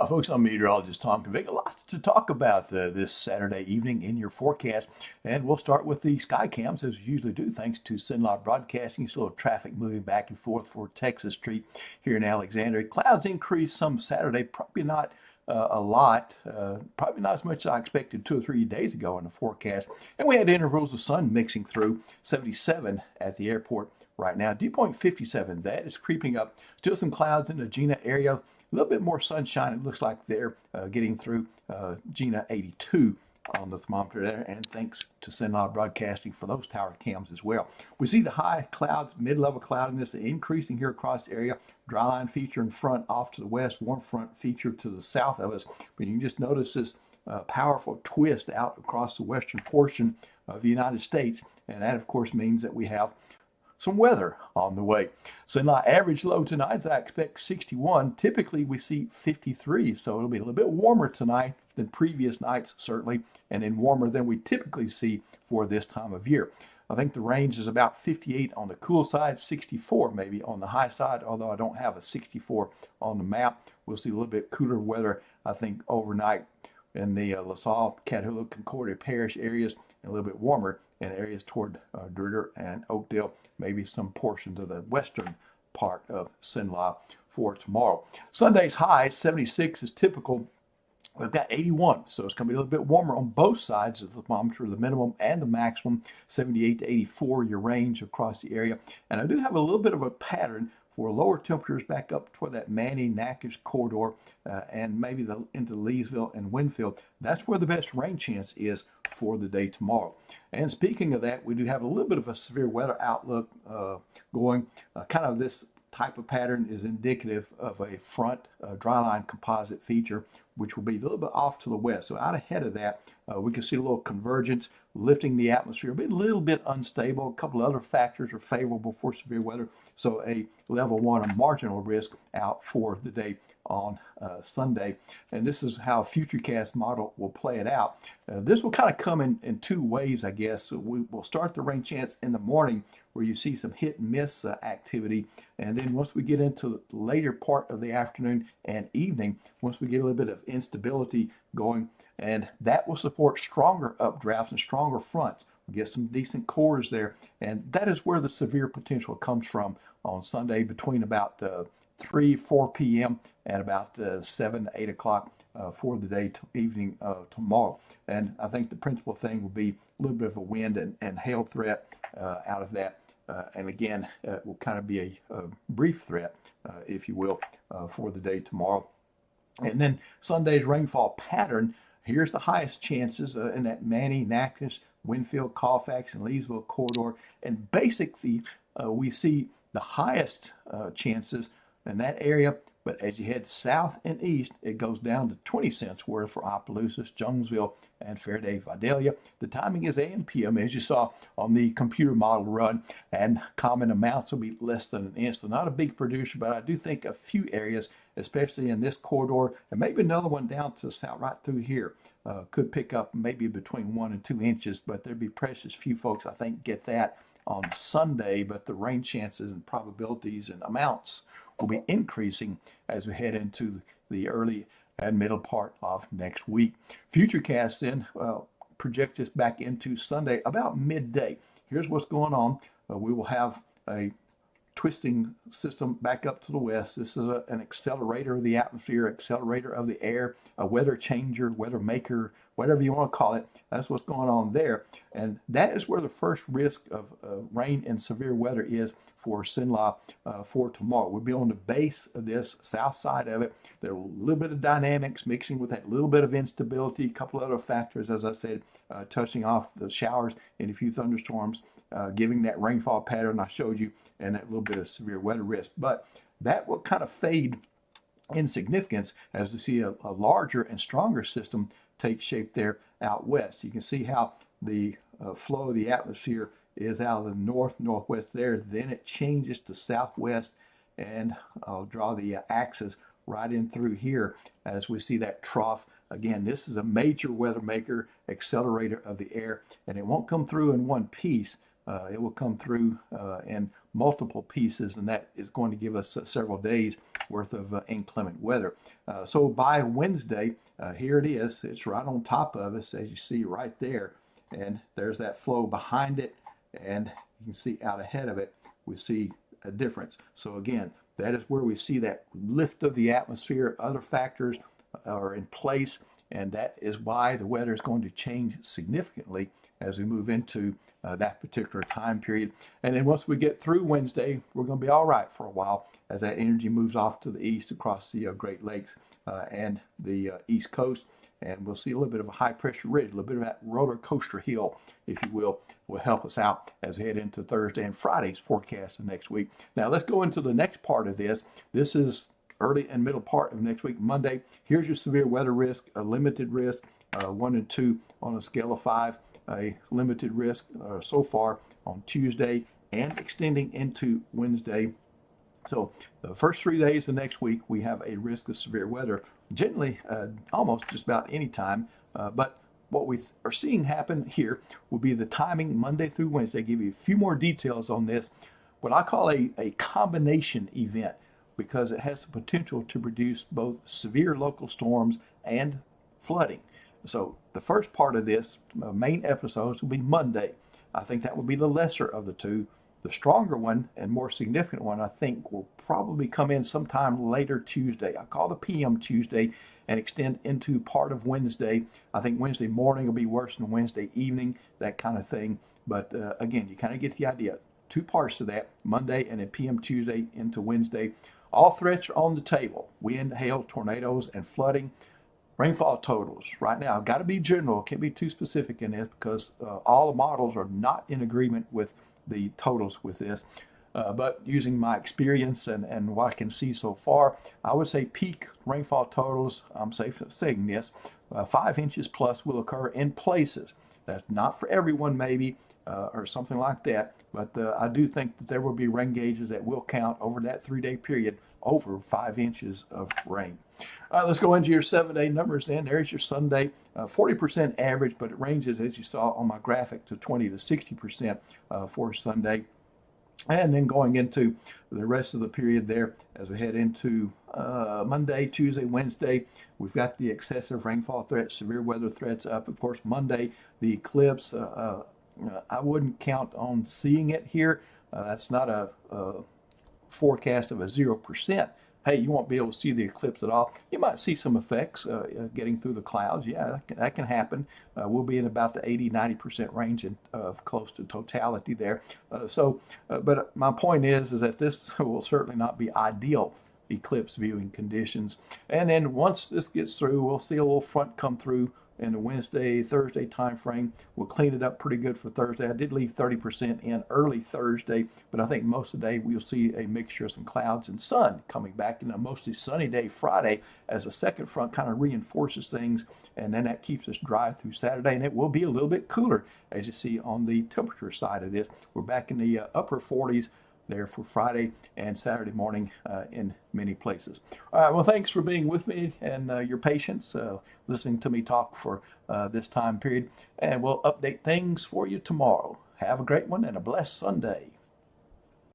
Folks, I'm meteorologist Tom Convict. A lot to talk about this Saturday evening in your forecast. And we'll start with the sky cams, as we usually do, thanks to Sinlaw Broadcasting. It's a little traffic moving back and forth for Texas Street here in Alexandria. Clouds increase some Saturday, probably not a lot, probably not as much as I expected 2 or 3 days ago in the forecast. And we had intervals of sun mixing through 77 at the airport right now. Dew point 57, that is creeping up. Still some clouds in the Gina area. A little bit more sunshine. It looks like they're getting through Gina 82 on the thermometer there. And thanks to Sinlaw Broadcasting for those tower cams as well. We see the high clouds, mid-level cloudiness increasing here across the area. Dry line feature in front off to the west, warm front feature to the south of us. But you can just notice this powerful twist out across the western portion of the United States. And that, of course, means that we have some weather on the way. Sinlaw average low tonight, I expect 61. Typically we see 53, so it'll be a little bit warmer tonight than previous nights, certainly, and then warmer than we typically see for this time of year. I think the range is about 58 on the cool side, 64 maybe on the high side, although I don't have a 64 on the map. We'll see a little bit cooler weather, I think, overnight in the LaSalle, Catahoula, Concordia Parish areas, and a little bit warmer in areas toward DeRidder and Oakdale, maybe some portions of the western part of Sinlaw for tomorrow. Sunday's high, 76 is typical. We've got 81, so it's going to be a little bit warmer on both sides of the thermometer, the minimum and the maximum, 78 to 84, your range across the area. And I do have a little bit of a pattern for lower temperatures back up toward that Manning-Natchitoches corridor and maybe into Leesville and Winfield. That's where the best rain chance is for the day tomorrow. And speaking of that, we do have a little bit of a severe weather outlook going. Kind of this type of pattern is indicative of a front dry line composite feature, which will be a little bit off to the west. So out ahead of that, we can see a little convergence, lifting the atmosphere, but a little bit unstable. A couple of other factors are favorable for severe weather. So a level 1, a marginal risk out for the day on Sunday. And this is how a Futurecast model will play it out. This will kind of come in two waves, I guess. So we will start the rain chance in the morning where you see some hit and miss activity. And then once we get into the later part of the afternoon and evening, once we get a little bit of instability going, and that will support stronger updrafts and stronger fronts. We get some decent cores there, and that is where the severe potential comes from on Sunday between about 3-4 p.m. and about 7 8 o'clock for the day evening tomorrow. And I think the principal thing will be a little bit of a wind and hail threat out of that. And again, it will kind of be a brief threat, if you will, for the day tomorrow. And then Sunday's rainfall pattern, here's the highest chances in that Manning, Natchitoches, Winfield, Colfax, and Leesville corridor. And basically, we see the highest chances in that area. But as you head south and east, it goes down to 20 cents worth for Opelousas, Jonesville, and Faraday, Vidalia. The timing is AM, PM, as you saw on the computer model run, and common amounts will be less than an inch. So not a big producer, but I do think a few areas, especially in this corridor, and maybe another one down to the south, right through here, could pick up maybe between 1 and 2 inches, but there'd be precious few folks, I think, get that on Sunday, but the rain chances and probabilities and amounts will be increasing as we head into the early and middle part of next week. Futurecast then project us back into Sunday about midday. Here's what's going on. We will have a twisting system back up to the west. This is an accelerator of the atmosphere, accelerator of the air, a weather changer, weather maker, whatever you want to call it. That's what's going on there. And that is where the first risk of rain and severe weather is for Sinlaw for tomorrow. We'll be on the base of this south side of it. There's a little bit of dynamics mixing with that little bit of instability, a couple other factors, as I said, touching off the showers and a few thunderstorms, giving that rainfall pattern I showed you, and that little bit of severe weather risk. But that will kind of fade in significance as we see a larger and stronger system take shape there out west. You can see how the flow of the atmosphere is out of the northwest there. Then it changes to southwest, and I'll draw the axis right in through here as we see that trough. Again, this is a major weather maker, accelerator of the air, and it won't come through in one piece. It will come through in multiple pieces, and that is going to give us several days worth of inclement weather. So by Wednesday, here it is. It's right on top of us, as you see right there. And there's that flow behind it. And you can see out ahead of it, we see a difference. So again, that is where we see that lift of the atmosphere. Other factors are in place, and that is why the weather is going to change significantly as we move into that particular time period. And then once we get through Wednesday, we're going to be all right for a while as that energy moves off to the east across the Great Lakes and the East Coast. And we'll see a little bit of a high pressure ridge, a little bit of that roller coaster hill, if you will help us out as we head into Thursday and Friday's forecast of next week. Now let's go into the next part of this. This is early and middle part of next week, Monday. Here's your severe weather risk, a limited risk, 1 and 2 on a scale of 5, a limited risk so far on Tuesday and extending into Wednesday. So the first 3 days of next week, we have a risk of severe weather, generally almost just about any time. But what we are seeing happen here will be the timing Monday through Wednesday. Give you a few more details on this, what I call a combination event, because it has the potential to produce both severe local storms and flooding. So the first part of this main episodes will be Monday. I think that will be the lesser of the two. The stronger one and more significant one, I think, will probably come in sometime later Tuesday. I call the PM Tuesday and extend into part of Wednesday. I think Wednesday morning will be worse than Wednesday evening, that kind of thing. But again, you kind of get the idea. 2 parts to that, Monday and then PM Tuesday into Wednesday. All threats are on the table: wind, hail, tornadoes, and flooding. Rainfall totals right now, got to be general, can't be too specific in this because all the models are not in agreement with the totals with this. But using my experience and what I can see so far, I would say peak rainfall totals, I'm safe of saying this, 5 inches plus will occur in places. That's not for everyone maybe, or something like that, but I do think that there will be rain gauges that will count over that 3-day period over 5 inches of rain. All right, let's go into your 7-day numbers then. There's your Sunday, 40% average, but it ranges, as you saw on my graphic, to 20 to 60% for Sunday. And then going into the rest of the period there, as we head into Monday, Tuesday, Wednesday, we've got the excessive rainfall threats, severe weather threats up. Of course, Monday, the eclipse, I wouldn't count on seeing it here. That's not a forecast of a 0%. Hey, you won't be able to see the eclipse at all. You might see some effects getting through the clouds. Yeah, that can happen. We'll be in about the 80-90% range of close to totality there. But my point is that this will certainly not be ideal eclipse viewing conditions. And then once this gets through, we'll see a little front come through in the Wednesday, Thursday time frame. We'll clean it up pretty good for Thursday. I did leave 30% in early Thursday, but I think most of the day we'll see a mixture of some clouds and sun coming back in a mostly sunny day Friday as the second front kind of reinforces things, and then that keeps us dry through Saturday, and it will be a little bit cooler as you see on the temperature side of this. We're back in the upper 40s there for Friday and Saturday morning in many places. All right, well, thanks for being with me and your patience, listening to me talk for this time period, and we'll update things for you tomorrow. Have a great one and a blessed Sunday.